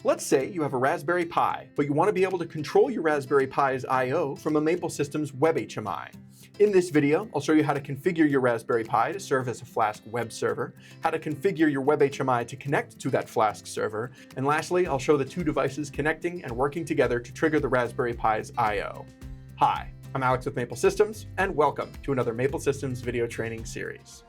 Let's say you have a Raspberry Pi, but you want to be able to control your Raspberry Pi's I/O from a Maple Systems Web HMI. In this video, I'll show you how to configure your Raspberry Pi to serve as a Flask web server, how to configure your Web HMI to connect to that Flask server, and lastly, I'll show the two devices connecting and working together to trigger the Raspberry Pi's I/O. Hi, I'm Alex with Maple Systems, and welcome to another Maple Systems video training series.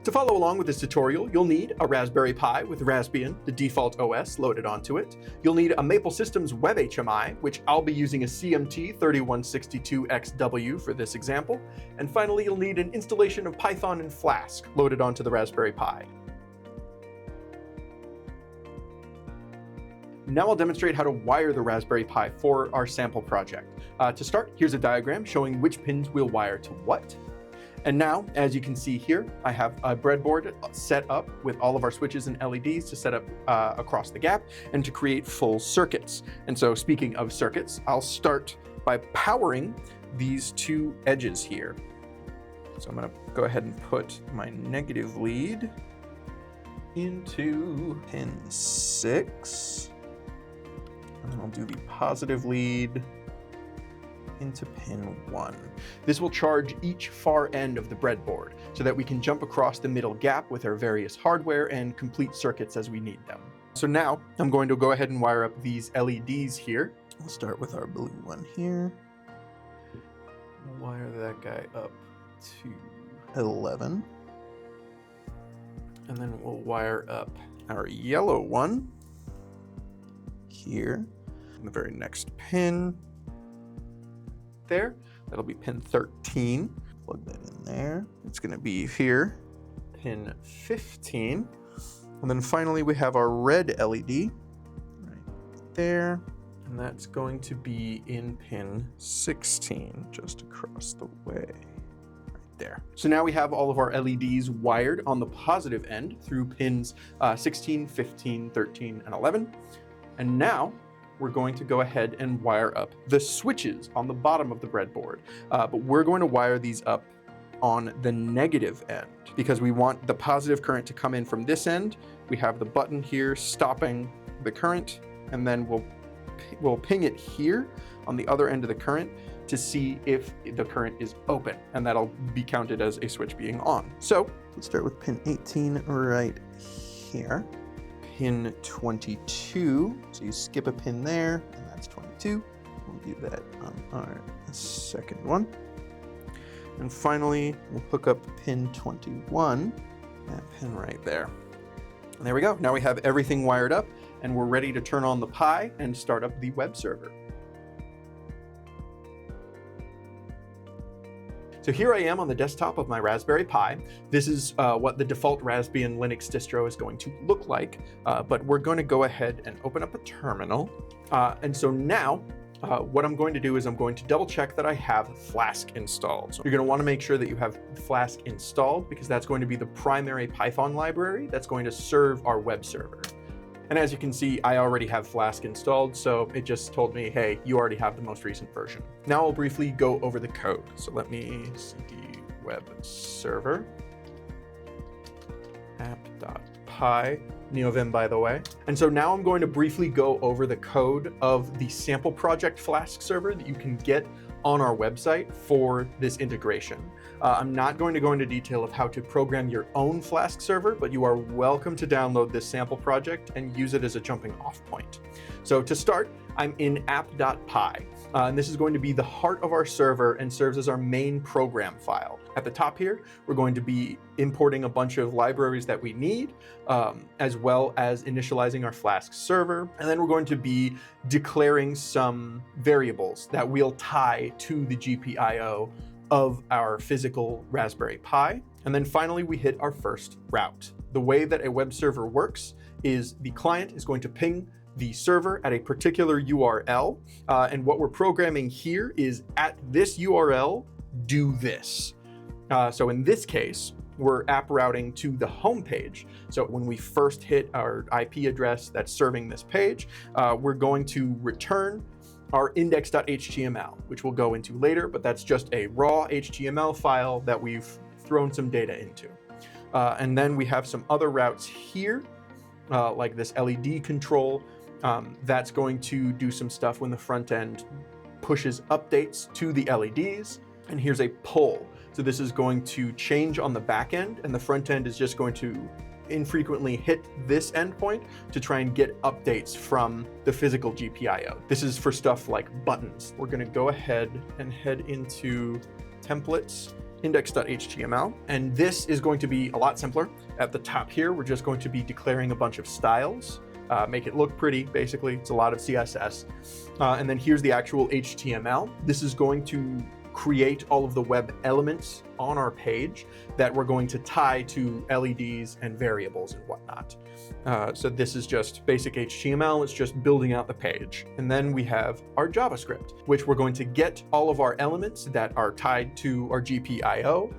To follow along with this tutorial, you'll need a Raspberry Pi with Raspbian, the default OS, loaded onto it. You'll need a Maple Systems Web HMI, which I'll be using a CMT3162XW for this example. And finally, you'll need an installation of Python and Flask loaded onto the Raspberry Pi. Now I'll demonstrate how to wire the Raspberry Pi for our sample project. To start, here's a diagram showing which pins we'll wire to what. And now, as you can see here, I have a breadboard set up with all of our switches and LEDs to set up across the gap and to create full circuits. And so speaking of circuits, I'll start by powering these two edges here. So I'm going to go ahead and put my negative lead into pin 6. And then I'll do the positive lead into pin 1. This will charge each far end of the breadboard so that we can jump across the middle gap with our various hardware and complete circuits as we need them. So now I'm going to go ahead and wire up these LEDs here. We'll start with our blue one here. We'll wire that guy up to 11. And then we'll wire up our yellow one here on the very next pin. There. That'll be pin 13. Plug that in there. It's going to be here, pin 15. And then finally we have our red LED right there. And that's going to be in pin 16, just across the way. Right there. So now we have all of our LEDs wired on the positive end through pins 16, 15, 13, and 11. And now we're going to go ahead and wire up the switches on the bottom of the breadboard. But we're going to wire these up on the negative end because we want the positive current to come in from this end. We have the button here stopping the current, and then we'll ping it here on the other end of the current to see if the current is open, and that'll be counted as a switch being on. So let's start with pin 18 right here. Pin 22, so you skip a pin there, and that's 22. We'll do that on our second one. And finally, we'll hook up pin 21, that pin right there. And there we go. Now we have everything wired up, and we're ready to turn on the Pi and start up the web server. So here I am on the desktop of my Raspberry Pi. This is what the default Raspbian Linux distro is going to look like, but we're going to go ahead and open up a terminal. And so now what I'm going to do is I'm going to double check that I have Flask installed. So you're going to want to make sure that you have Flask installed because that's going to be the primary Python library that's going to serve our web server. And as you can see, I already have Flask installed, so it just told me, hey, you already have the most recent version. Now I'll briefly go over the code. So let me cd web server app.py, neovim by the way. And so now I'm going to briefly go over the code of the sample project Flask server that you can get on our website for this integration. I'm not going to go into detail of how to program your own Flask server, but you are welcome to download this sample project and use it as a jumping off point. So to start, I'm in app.py, and this is going to be the heart of our server and serves as our main program file. At the top here, we're going to be importing a bunch of libraries that we need, as well as initializing our Flask server. And then we're going to be declaring some variables that we'll tie to the GPIO of our physical Raspberry Pi. And then finally, we hit our first route. The way that a web server works is the client is going to ping the server at a particular URL. And what we're programming here is at this URL, do this. So in this case, we're app routing to the home page. So when we first hit our IP address that's serving this page, we're going to return our index.html, which we'll go into later, but that's just a raw HTML file that we've thrown some data into. And then we have some other routes here, like this LED control. That's going to do some stuff when the front end pushes updates to the LEDs. And here's a pull. So this is going to change on the back end, and the front end is just going to infrequently hit this endpoint to try and get updates from the physical GPIO. This is for stuff like buttons. We're going to go ahead and head into templates, index.html, and this is going to be a lot simpler. At the top here, we're just going to be declaring a bunch of styles, make it look pretty, basically. It's a lot of CSS. And then here's the actual HTML. This is going to create all of the web elements on our page that we're going to tie to LEDs and variables and whatnot. So this is just basic HTML. It's just building out the page. And then we have our JavaScript, which we're going to get all of our elements that are tied to our GPIO,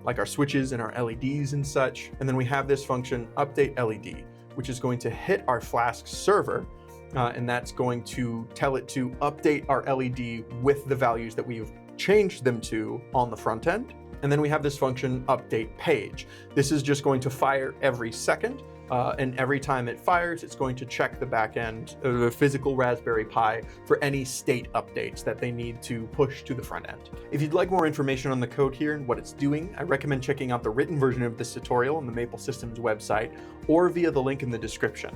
like our switches and our LEDs and such. And then we have this function update LED, which is going to hit our Flask server. And that's going to tell it to update our LED with the values that we've changed them to on the front end. And then we have this function update page. This is just going to fire every second. And every time it fires, it's going to check the back end of the physical Raspberry Pi for any state updates that they need to push to the front end. If you'd like more information on the code here and what it's doing, I recommend checking out the written version of this tutorial on the Maple Systems website or via the link in the description.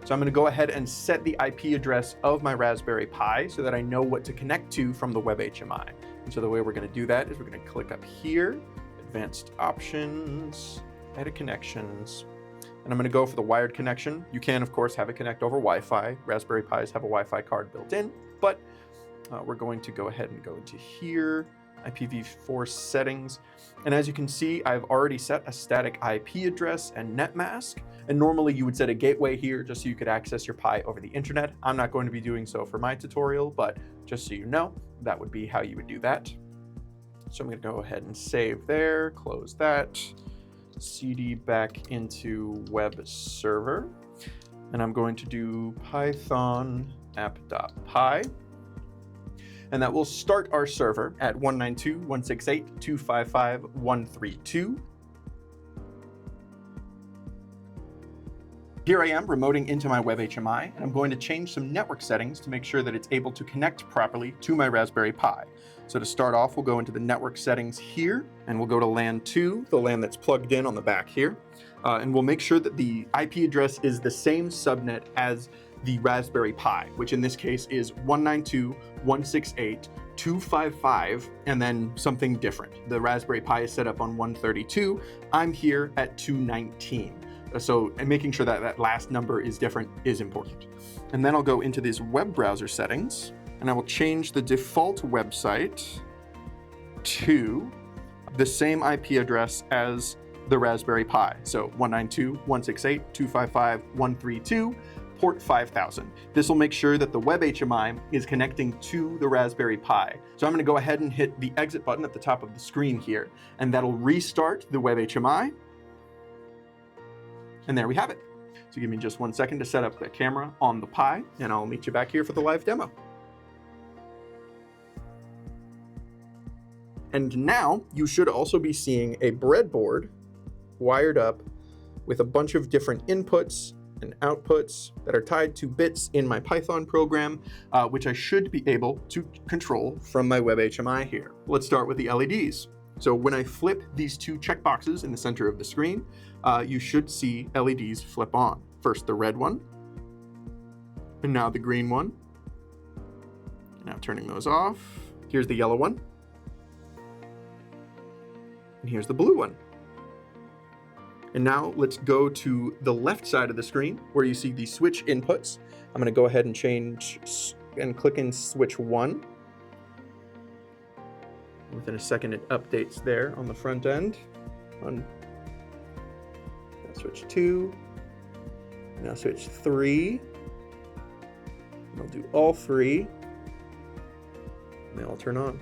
So I'm going to go ahead and set the IP address of my Raspberry Pi so that I know what to connect to from the Web HMI. And so the way we're going to do that is we're going to click up here, Advanced Options, Edit Connections, and I'm going to go for the wired connection. You can, of course, have it connect over Wi-Fi. Raspberry Pis have a Wi-Fi card built in, but we're going to go ahead and go into here, IPv4 settings. And as you can see, I've already set a static IP address and net mask. And normally you would set a gateway here just so you could access your Pi over the internet. I'm not going to be doing so for my tutorial, but just so you know, that would be how you would do that. So I'm going to go ahead and save there, close that, cd back into web server, and I'm going to do python app.py. And that will start our server at 192.168.255.132. Here I am remoting into my Web HMI, and I'm going to change some network settings to make sure that it's able to connect properly to my Raspberry Pi. So to start off, we'll go into the network settings here, and we'll go to LAN 2, the LAN that's plugged in on the back here. And we'll make sure that the IP address is the same subnet as the Raspberry Pi, which in this case is 192.168.255, and then something different. The Raspberry Pi is set up on 132. I'm here at 219. So making sure that that last number is different is important. And then I'll go into these web browser settings, and I will change the default website to the same IP address as the Raspberry Pi. So 192.168.255.132, port 5000. This will make sure that the Web HMI is connecting to the Raspberry Pi. So I'm going to go ahead and hit the exit button at the top of the screen here, and that'll restart the Web HMI. And there we have it. So give me just 1 second to set up the camera on the Pi, and I'll meet you back here for the live demo. And now you should also be seeing a breadboard wired up with a bunch of different inputs and outputs that are tied to bits in my Python program, which I should be able to control from my Web HMI here. Let's start with the LEDs. So when I flip these two checkboxes in the center of the screen, you should see LEDs flip on. First the red one, and now the green one. Now turning those off. Here's the yellow one, and here's the blue one. And now let's go to the left side of the screen where you see the switch inputs. I'm going to go ahead and change and click in switch 1. Within a second, it updates there on the front end. On switch 2, now switch 3. And I'll do all 3, and they all turn on.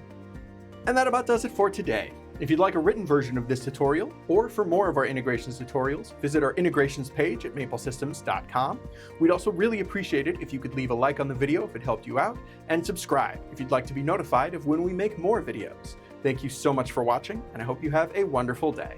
And that about does it for today. If you'd like a written version of this tutorial, or for more of our integrations tutorials, visit our integrations page at maplesystems.com. We'd also really appreciate it if you could leave a like on the video if it helped you out, and subscribe if you'd like to be notified of when we make more videos. Thank you so much for watching, and I hope you have a wonderful day.